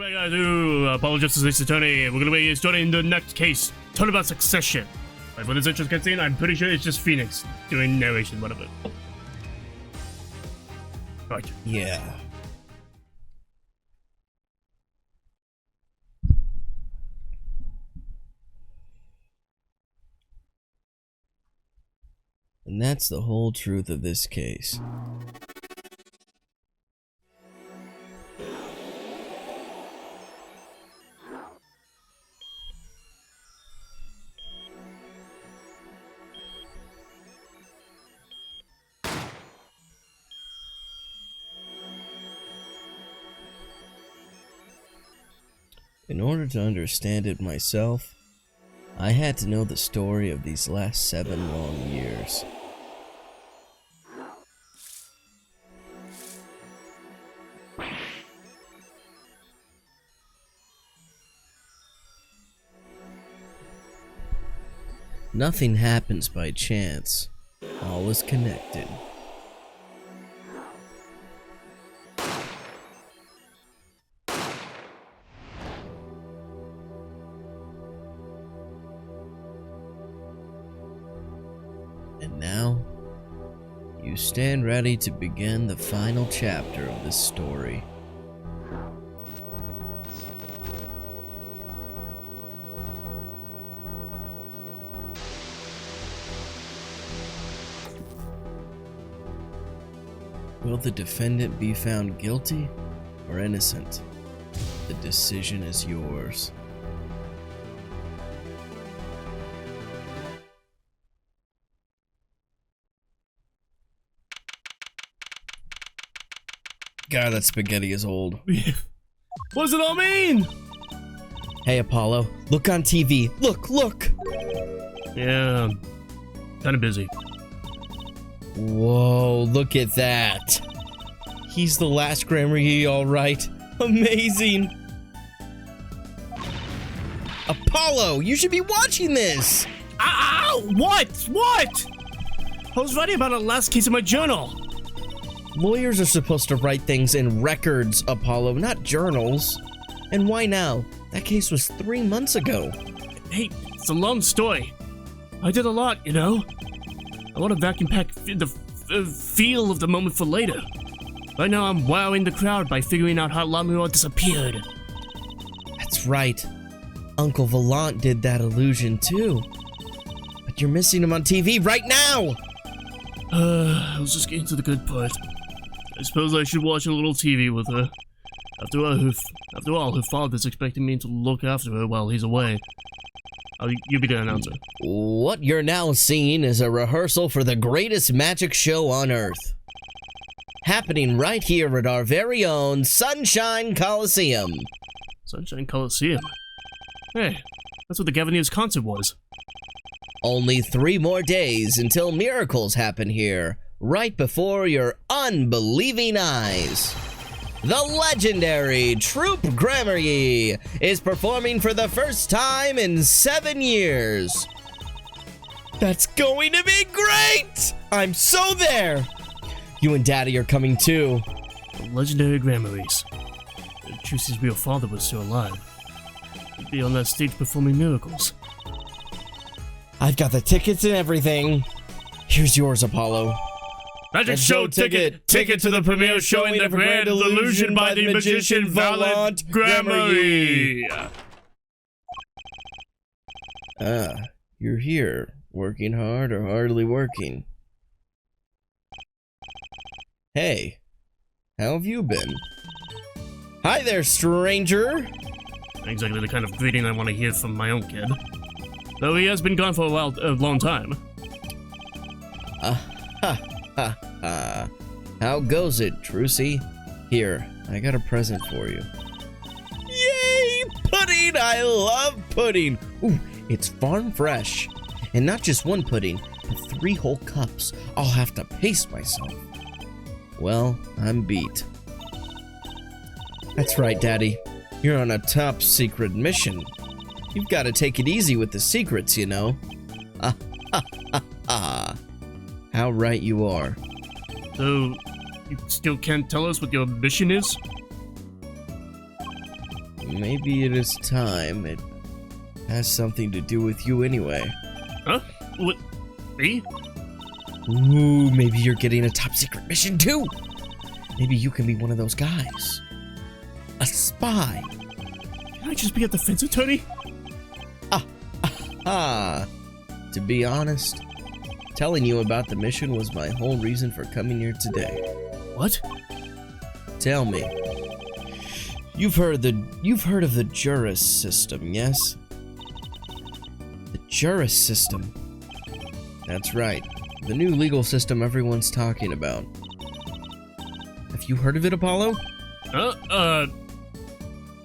back, guys. Apologies to this attorney. We're gonna be starting the next case, Turnabout Succession. Right, for this intro cutscene, I'm pretty sure it's just Phoenix doing narration, whatever. Right. Yeah. And that's the whole truth of this case. In order to understand it myself, I had to know the story of these last 7 long years. Nothing happens by chance. All is connected. And now, you stand ready to begin the final chapter of this story. Will the defendant be found guilty or innocent? The decision is yours. God, that spaghetti is old. What does it all mean? Hey, Apollo, look on TV. Look! Yeah, kind of busy. Whoa, look at that. He's the last Grammar-y, all right. Amazing. Apollo, you should be watching this. Ow! What? I was writing about a last case in my journal. Lawyers are supposed to write things in records, Apollo, not journals. And why now? That case was 3 months ago. Hey, it's a long story. I did a lot, you know? I want to vacuum pack the feel of the moment for later. Right now, I'm wowing the crowd by figuring out how Lamuro disappeared. That's right. Uncle Volant did that illusion too. But you're missing him on TV right now! I was just getting to the good part. I suppose I should watch a little TV with her. After all, her father's expecting me to look after her while he's away. You be the announcer. What you're now seeing is a rehearsal for the greatest magic show on Earth. Happening right here at our very own Sunshine Coliseum. Sunshine Coliseum? Hey, that's what the Gaviniers concert was. Only 3 more days until miracles happen here, right before your unbelieving eyes. The legendary Troupe Grammar-y is performing for the first time in 7 years. That's going to be great! I'm so there! You and Daddy are coming too. The legendary Grammar-ys. If Trucy's real father was still alive, he'd be on that stage performing miracles. I've got the tickets and everything. Here's yours, Apollo. Magic show ticket to the premiere showing the grand illusion by the magician Volant Grammar-y. You're here, working hard or hardly working. Hey, how have you been? Hi there, stranger. Not exactly the kind of greeting I want to hear from my own kid. Though he has been gone for a long time. How goes it, Trucy? Here, I got a present for you. Yay! Pudding! I love pudding! Ooh, it's farm fresh. And not just one pudding, but 3 whole cups. I'll have to pace myself. Well, I'm beat. That's right, Daddy. You're on a top secret mission. You've got to take it easy with the secrets, you know. How right you are. So, you still can't tell us what your mission is? Maybe it is time. It has something to do with you anyway. Huh? What? Me? Ooh, maybe you're getting a top secret mission too. Maybe you can be one of those guys. A spy. Can I just be a defense attorney? To be honest, telling you about the mission was my whole reason for coming here today. What? Tell me. You've heard of the Juris system, yes? The Juris system. That's right. The new legal system everyone's talking about. Have you heard of it, Apollo?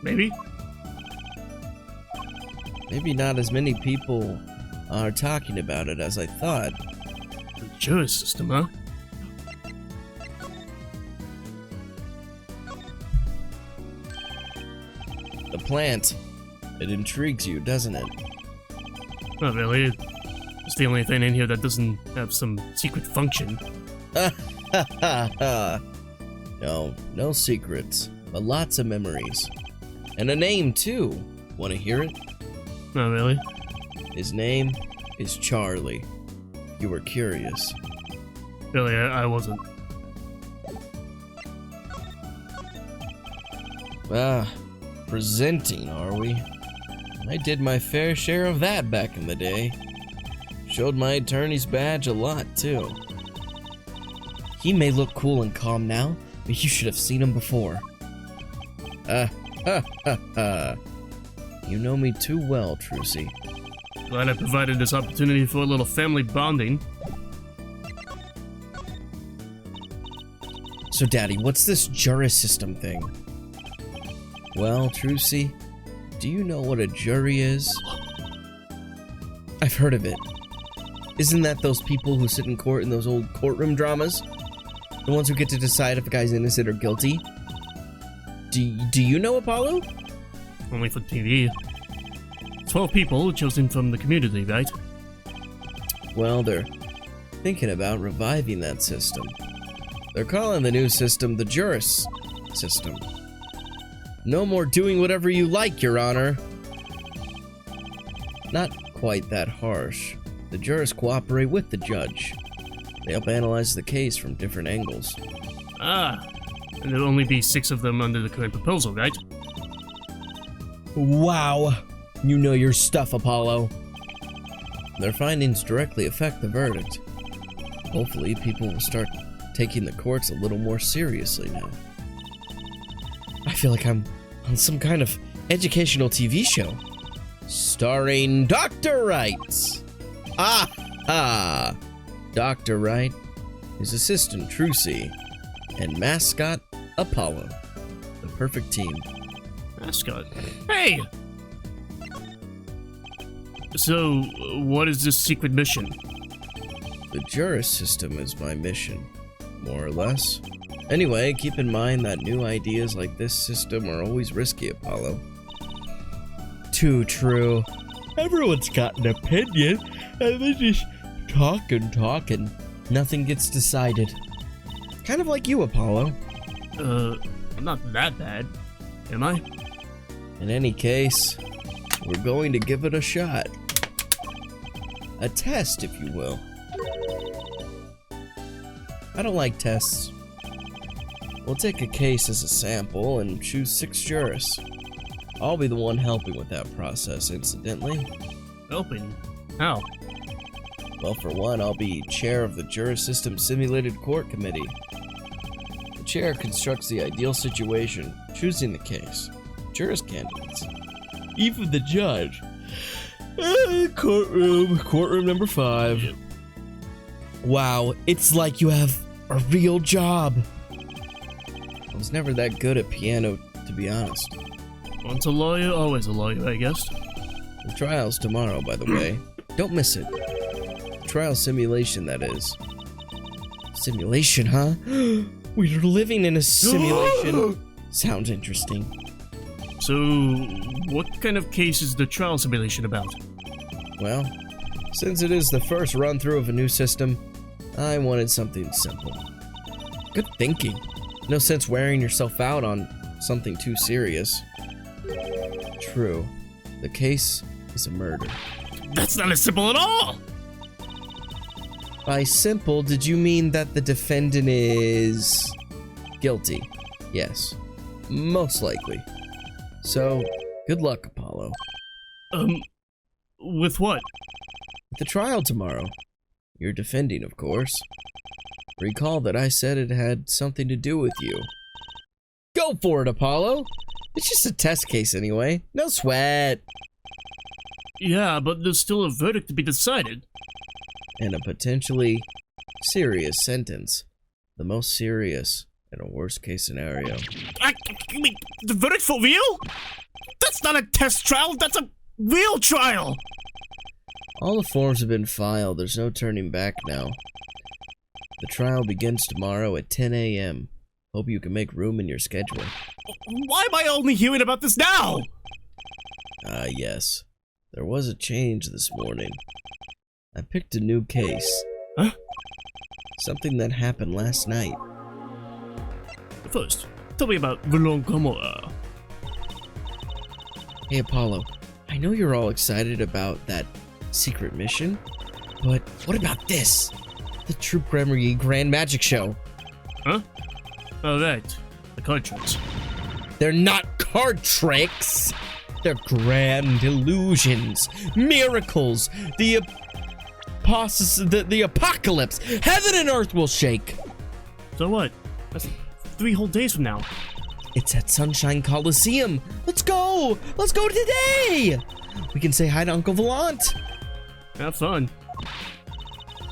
Maybe? Maybe not as many people are talking about it as I thought. The jury system, huh? The plant. It intrigues you, doesn't it? Not really. It's the only thing in here that doesn't have some secret function. No secrets, but lots of memories. And a name, too. Want to hear it? Not really. His name is Charlie. You were curious. Really, I wasn't. Presenting, are we? I did my fair share of that back in the day. Showed my attorney's badge a lot, too. He may look cool and calm now, but you should have seen him before. You know me too well, Trucy. Glad I provided this opportunity for a little family bonding. So, Daddy, what's this jury system thing? Well, Trucy, do you know what a jury is? I've heard of it. Isn't that those people who sit in court in those old courtroom dramas? The ones who get to decide if a guy's innocent or guilty? Do you know Apollo? Only for TV. 12 people chosen from the community, right? Well, they're thinking about reviving that system. They're calling the new system the Juris system. No more doing whatever you like, Your Honor. Not quite that harsh. The jurors cooperate with the judge. They help analyze the case from different angles. Ah, and there'll only be 6 of them under the current proposal, right? Wow. You know your stuff, Apollo. Their findings directly affect the verdict. Hopefully, people will start taking the courts a little more seriously now. I feel like I'm on some kind of educational TV show. Starring Dr. Wright. Dr. Wright, his assistant Trucy, and mascot Apollo. The perfect team. Mascot? Hey! So, what is this secret mission? The Juris system is my mission, more or less. Anyway, keep in mind that new ideas like this system are always risky, Apollo. Too true. Everyone's got an opinion, and they just talk and talk, and nothing gets decided. Kind of like you, Apollo. I'm not that bad, am I? In any case, we're going to give it a shot. A test, if you will. I don't like tests. We'll take a case as a sample and choose 6 jurists. I'll be the one helping with that process, incidentally. Helping? How? Well, for one, I'll be chair of the Juris System Simulated Court Committee. The chair constructs the ideal situation, choosing the case, jurist candidates, even the judge. Courtroom number 5. Yep. Wow, it's like you have a real job. I was never that good at piano, to be honest. Once a lawyer, always a lawyer, I guess. The trial's tomorrow, by the way. Don't miss it. Trial simulation, that is. Simulation, huh? We're living in a simulation. Sounds interesting. So, what kind of case is the trial simulation about? Well, since it is the first run-through of a new system, I wanted something simple. Good thinking. No sense wearing yourself out on something too serious. True. The case is a murder. That's not as simple at all! By simple, did you mean that the defendant is guilty? Yes. Most likely. So, good luck, Apollo. With what? At the trial tomorrow. You're defending, of course. Recall that I said it had something to do with you. Go for it, Apollo! It's just a test case anyway. No sweat. Yeah, but there's still a verdict to be decided. And a potentially serious sentence. The most serious in a worst case scenario. I mean, the verdict for real? That's not a test trial, that's a real trial! All the forms have been filed. There's no turning back now. The trial begins tomorrow at 10 a.m. Hope you can make room in your schedule. Why am I only hearing about this now? Yes. There was a change this morning. I picked a new case. Huh? Something that happened last night. First, tell me about Velon. Hey, Apollo. I know you're all excited about that secret mission, but what about this? The Troop Grammar Grand Magic Show. Huh? Oh, right. The card tricks. They're not card tricks. They're grand illusions, miracles, the apocalypse. Heaven and earth will shake. So what? That's 3 whole days from now. It's at Sunshine Coliseum. Let's go. Let's go today. We can say hi to Uncle Volant. Have fun.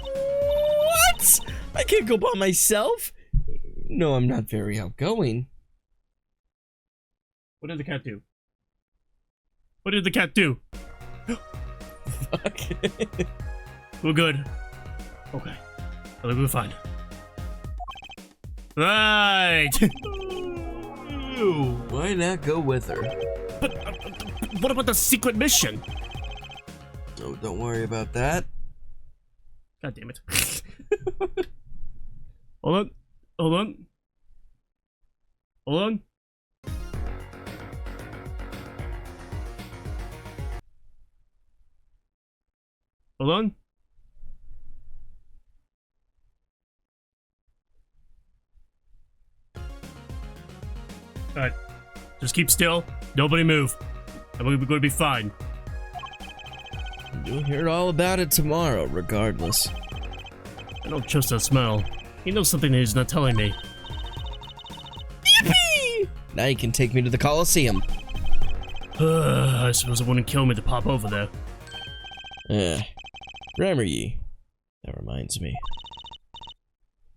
What? I can't go by myself. No, I'm not very outgoing. What did the cat do? What did the cat do? Fuck. We're good. Okay. I think we're fine. Right! Why not go with her? But what about the secret mission? Oh, don't worry about that. God damn it. Hold on. Hold on. Hold on. Hold on. Alright. Just keep still. Nobody move. And we're going to be fine. You'll hear all about it tomorrow, regardless. I don't trust that smell. He knows something that he's not telling me. Yippee! Now you can take me to the Coliseum. I suppose it wouldn't kill me to pop over there. Grammar Ye. That reminds me.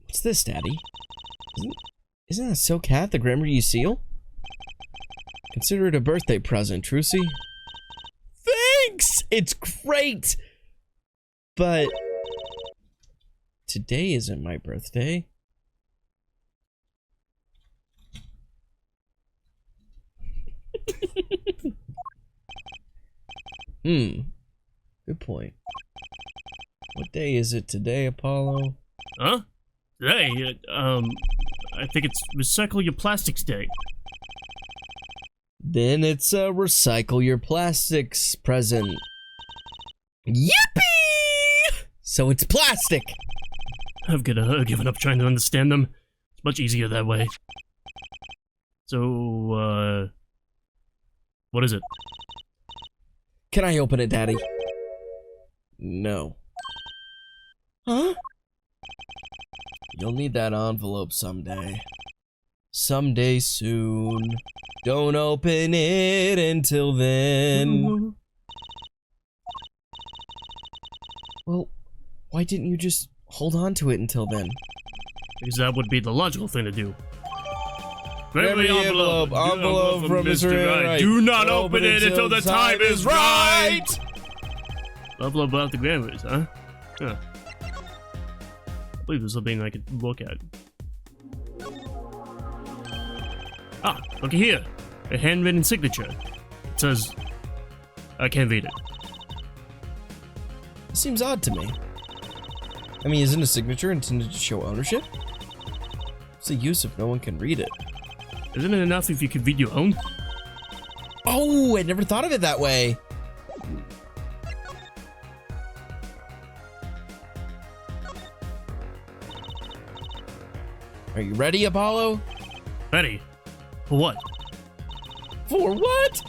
What's this, Daddy? Isn't that Silk Hat the Grammar Ye seal? Consider it a birthday present, Trucy. Thanks! It's great! But today isn't my birthday. Good point. What day is it today, Apollo? Huh? Today, I think it's Recycle Your Plastics Day. Then it's a Recycle Your Plastics present. Yippee! So it's plastic! I've given up trying to understand them. It's much easier that way. So, what is it? Can I open it, Daddy? No. Huh? You'll need that envelope someday. Someday soon. Don't open it until then. Well, why didn't you just hold on to it until then? Because that would be the logical thing to do. Grab the envelope from Mr. Right. Do not open it until the time is right! Envelope about the grammars, huh? Yeah. I believe there's something I could look at. Ah, look here. A handwritten signature. It says... I can't read it. It seems odd to me. I mean, isn't a signature intended to show ownership? What's the use if no one can read it? Isn't it enough if you can read your own? Oh, I never thought of it that way. Are you ready, Apollo? Ready? For what? For what?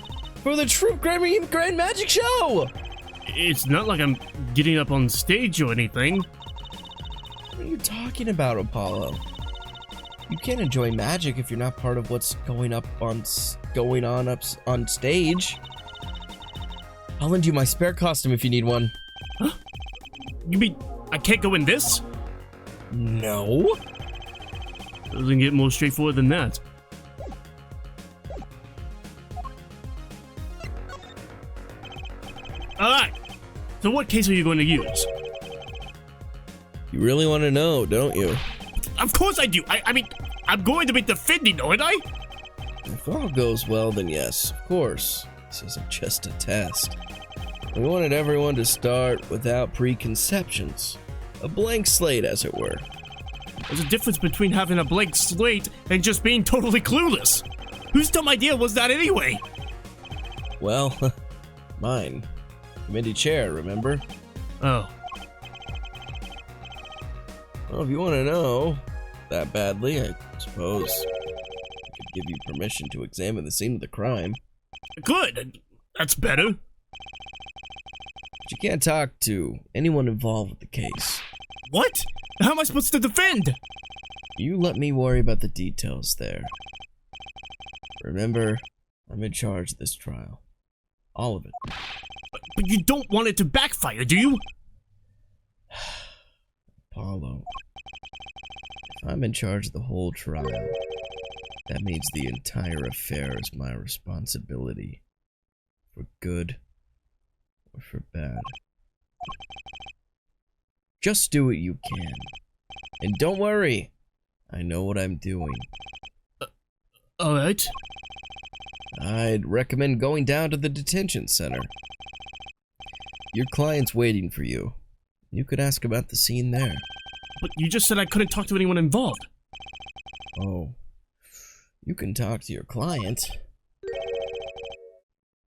For the Troop Grand Magic Show! It's not like I'm getting up on stage or anything. What are you talking about, Apollo? You can't enjoy magic if you're not part of what's going on on stage. I'll lend you my spare costume if you need one. Huh? You mean I can't go in this? No. Doesn't get more straightforward than that. Alright, so what case are you going to use? You really want to know, don't you? Of course I do! I mean, I'm going to be defending, aren't I? If all goes well, then yes, of course. This isn't just a test. We wanted everyone to start without preconceptions. A blank slate, as it were. There's a difference between having a blank slate and just being totally clueless. Whose dumb idea was that anyway? Well, mine. Committee chair, remember? Oh. Well, if you want to know that badly, I suppose I could give you permission to examine the scene of the crime. Good. That's better. But you can't talk to anyone involved with the case. What? How am I supposed to defend? You let me worry about the details there. Remember, I'm in charge of this trial. All of it. But you don't want it to backfire, do you? Apollo, if I'm in charge of the whole trial, that means the entire affair is my responsibility. For good or for bad. Just do what you can. And don't worry, I know what I'm doing. Alright. I'd recommend going down to the detention center. Your client's waiting for you. You could ask about the scene there. But you just said I couldn't talk to anyone involved. Oh. You can talk to your client.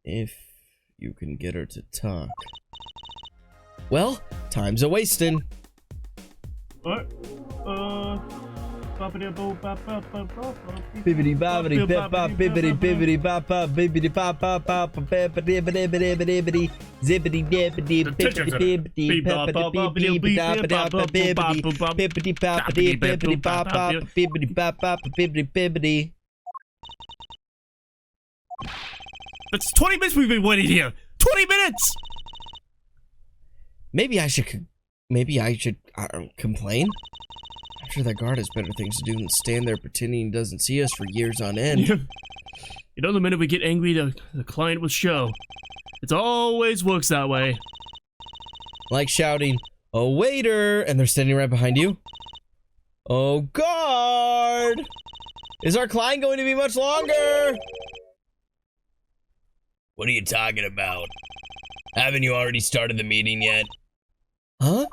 If you can get her to talk. Well, time's a-wasting. What? Bibbidi bobbidi bip bop bibbidi bibbidi bop bop bibbidi bop bop bop bibbidi bibbidi bibbidi zibbidi bibbidi bibbidi bibbidi bibbidi bibbidi bibbidi boppidi bibbidi bop bop bibbidi bop bop bibbidi bibbidi. That's 20 minutes we've been waiting here! 20 minutes! Maybe I should complain? I'm sure that guard has better things to do than stand there pretending he doesn't see us for years on end. You know, the minute we get angry, the client will show. It always works that way. Like shouting, "Oh, waiter!" and they're standing right behind you. Oh, guard! Is our client going to be much longer? What are you talking about? Haven't you already started the meeting yet? Huh?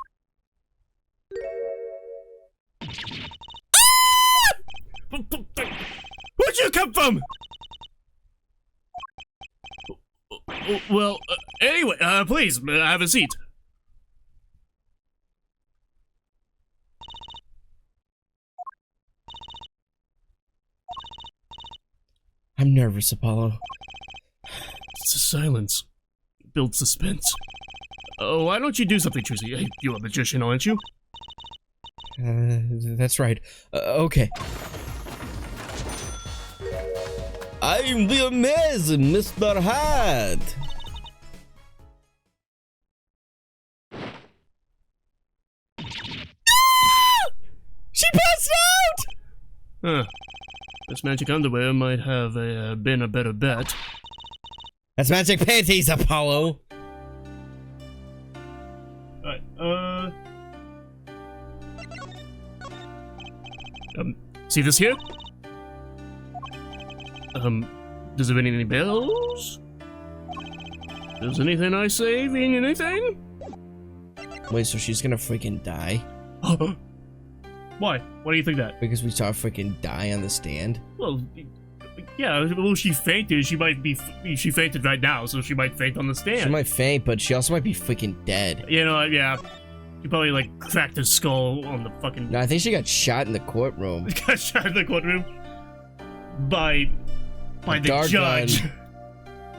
Where'd you come from? Well, anyway, please, have a seat. I'm nervous, Apollo. It's a silence. Build suspense. Oh, why don't you do something, Tracy? You're a magician, aren't you? That's right. Okay. I'm the amazing Mr. Hyde. She passed out! Huh. This magic underwear might have been a better bet. That's magic panties, Apollo. Alright, see this here? Does it ring any bells? Does anything I say mean anything? Wait, so she's gonna freaking die? Why? Why do you think that? Because we saw her freaking die on the stand? Well, Yeah, well, she fainted. She fainted right now, so she might faint on the stand. She might faint, but she also might be freaking dead. You know, yeah. She probably, like, cracked her skull on the fucking... No, I think she got shot in the courtroom. Got shot in the courtroom by the judge.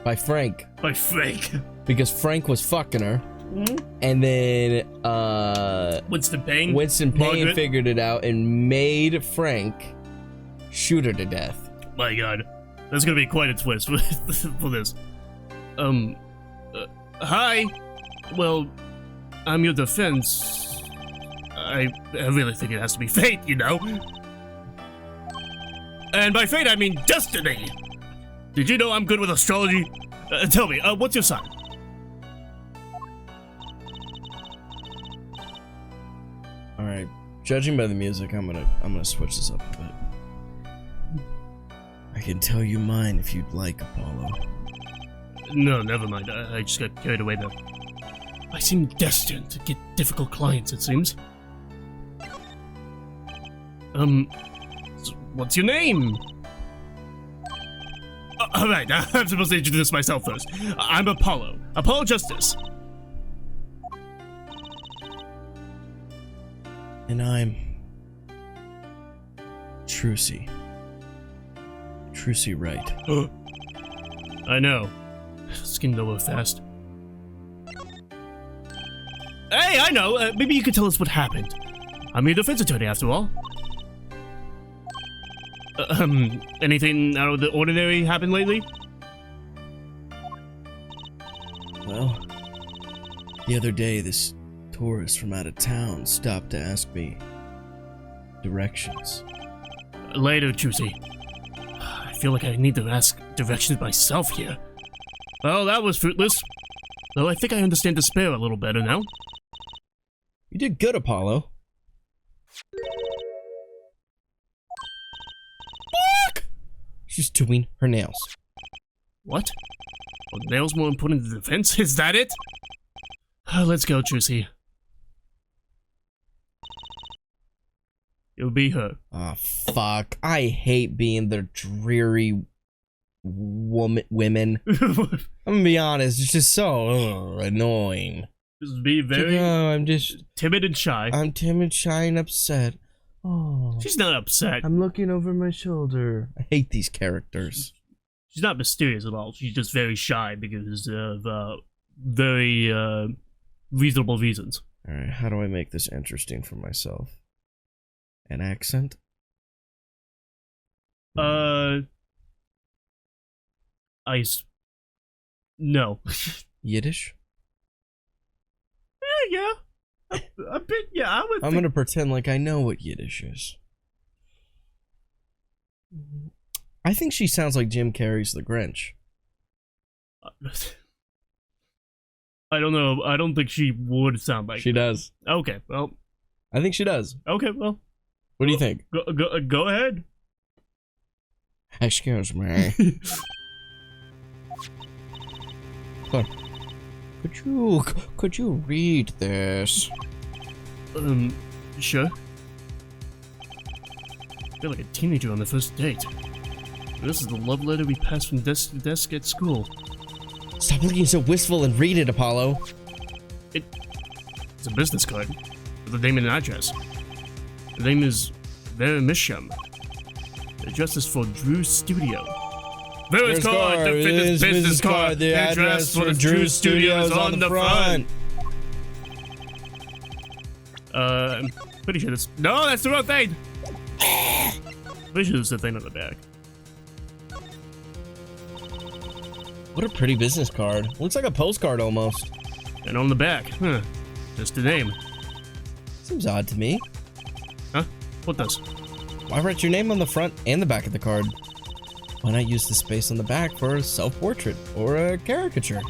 By Frank. By Frank. Because Frank was fucking her. Mm-hmm. And then, Winston Payne? Margaret figured it out and made Frank shoot her to death. My god. That's gonna be quite a twist for this. Hi. Well, I'm your defense. I really think it has to be fate, you know? And by fate, I mean destiny. Did you know I'm good with astrology? Tell me, what's your sign? Alright, judging by the music, I'm gonna switch this up a bit. I can tell you mine if you'd like, Apollo. No, never mind. I just got carried away there. I seem destined to get difficult clients, it seems. So what's your name? Alright, I'm supposed to introduce myself first. I'm Apollo. Apollo Justice. And I'm... Trucy. Trucy Wright. I know. Skimmed over fast. Hey, I know! Maybe you could tell us what happened. I'm your defense attorney, after all. Anything out of the ordinary happened lately? Well, the other day, this tourist from out of town stopped to ask me directions. Later, Juicy. I feel like I need to ask directions myself here. Well, that was fruitless. Though I think I understand despair a little better now. You did good, Apollo. Fuck! She's doing her nails. What? Are nails more important than defense? Is that it? Let's go, Juicy. It'll be her. Ah, fuck. I hate being the dreary women. I'm gonna be honest, it's just so annoying. Just be very I'm just timid and shy. I'm timid, shy, and upset. Oh, She's not upset. I'm looking over my shoulder. I hate these characters. She's not mysterious at all. She's just very shy because of very reasonable reasons. Alright, how do I make this interesting for myself? An accent? No. Yiddish? Yeah. A bit, yeah, I would I'm gonna pretend like I know what Yiddish is. I think she sounds like Jim Carrey's The Grinch. I don't know. I don't think she would sound like She does. Okay, well. I think she does. Okay, well. What do you think? Go ahead. Excuse me. Could you read this? Sure. I feel like a teenager on the first date. This is the love letter we passed from desk to desk at school. Stop looking so wistful and read it, Apollo. It's a business card with the name and address. The name is Vera Misham. The address is for Drew's Studio. Vera's card, the fitness business card. The address for the Drew's Studio is on the front. I'm pretty sure that's... No, that's the wrong thing! Pretty sure there's the thing on the back. What a pretty business card. Looks like a postcard almost. And on the back, just the name. Seems odd to me. Huh? What does? Why write your name on the front and the back of the card? Why not use the space on the back for a self-portrait or a caricature?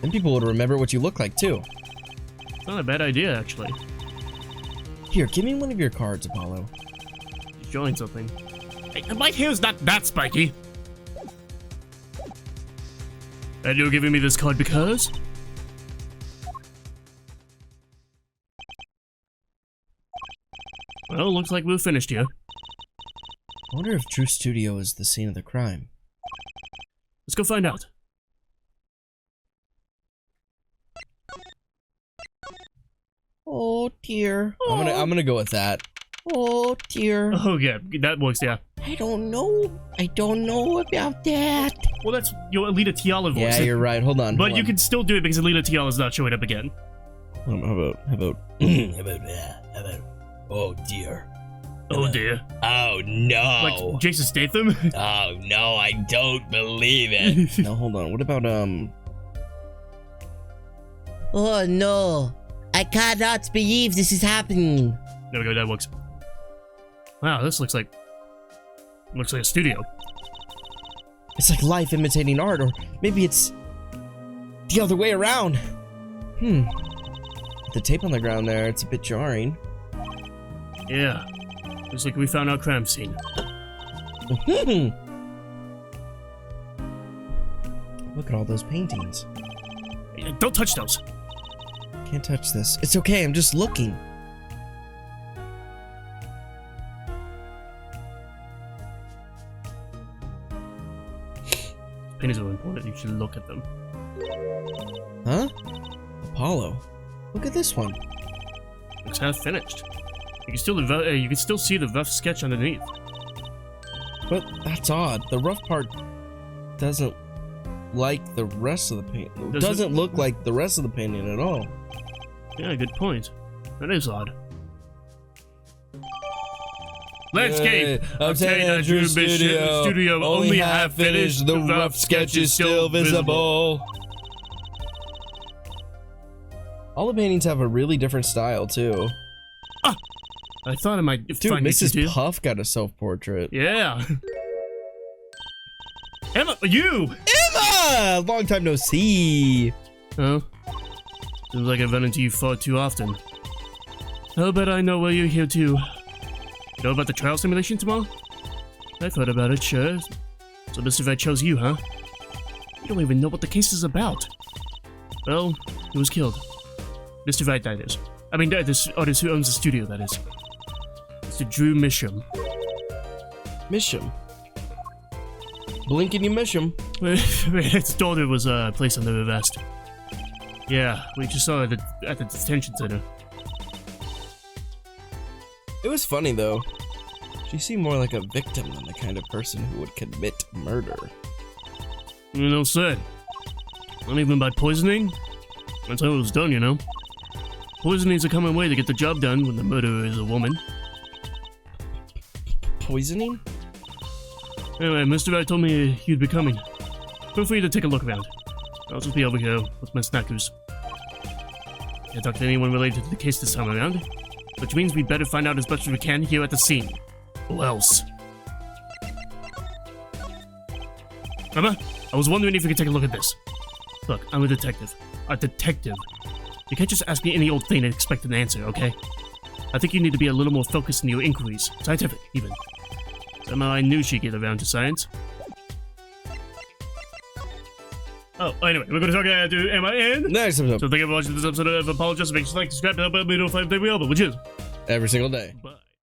Then people would remember what you look like too. It's not a bad idea, actually. Here, give me one of your cards, Apollo. He's drawing something. Hey, my hair's not that spiky. And you're giving me this card because? Well, looks like we're finished here. I wonder if True Studio is the scene of the crime. Let's go find out. Oh dear. I'm gonna go with that. Oh dear. Oh yeah, that works. Yeah. I don't know about that. Well, that's your Alita Tiala voice. Yeah, you're right. Hold on. But you can still do it because Alita Tiala is not showing up again. How about? Oh dear. Oh dear. Oh no. Like Jason Statham. Oh no, I don't believe it. No, hold on. What about Oh no, I cannot believe this is happening. There we go. That works. Wow, this looks like a studio. It's like life imitating art, or maybe it's the other way around. The tape on the ground there, it's a bit jarring. Yeah. Looks like we found our crime scene. Look at all those paintings. Hey, don't touch those. Can't touch this. It's okay, I'm just looking. Paintings are important. You should look at them. Huh? Apollo. Look at this one. Looks half finished. You can still see the rough sketch underneath. But that's odd. The rough part doesn't like the rest of the paint. Doesn't look like the rest of the painting at all. Yeah, good point. That is odd. Landscape! Obtained at Drew Studio. Only half finished. The rough sketch is still visible. All the paintings have a really different style, too. Ah! I thought I might find Mrs. Puff got a self-portrait. Yeah. Emma, you! Emma! Long time no see. Oh? Seems like I've run into you far too often. I'll bet I know why you're here too. You know about the trial simulation tomorrow? I've heard about it, sure. So Mr. Vet chose you, huh? You don't even know what the case is about. Well, he was killed. Mr. Vet, that is. I mean, this artist who owns the studio, that is. Mr. Drew Misham. Misham? Blink and you miss him. His daughter was placed under arrest. Yeah, we just saw her at the detention center. It was funny, though. She seemed more like a victim than the kind of person who would commit murder. You know, said. Not even by poisoning. That's how it was done, you know. Poisoning's a common way to get the job done when the murderer is a woman. Poisoning? Anyway, Mr. Wright told me you'd be coming. Feel free to take a look around. I'll just be over here with my snackers. Can't talk to anyone related to the case this time around, which means we'd better find out as much as we can here at the scene. Or else. Emma, I was wondering if you could take a look at this. Look, I'm a detective. A detective. You can't just ask me any old thing and expect an answer, okay? I think you need to be a little more focused in your inquiries. Scientific, even. Somehow I knew she'd get around to science. Oh, anyway, we're going to talk to Emma and... Next episode. So thank you for watching this episode of Apollo Just Make sure to like, subscribe, and help out me know if I think we all, but which is... Every single day. Bye.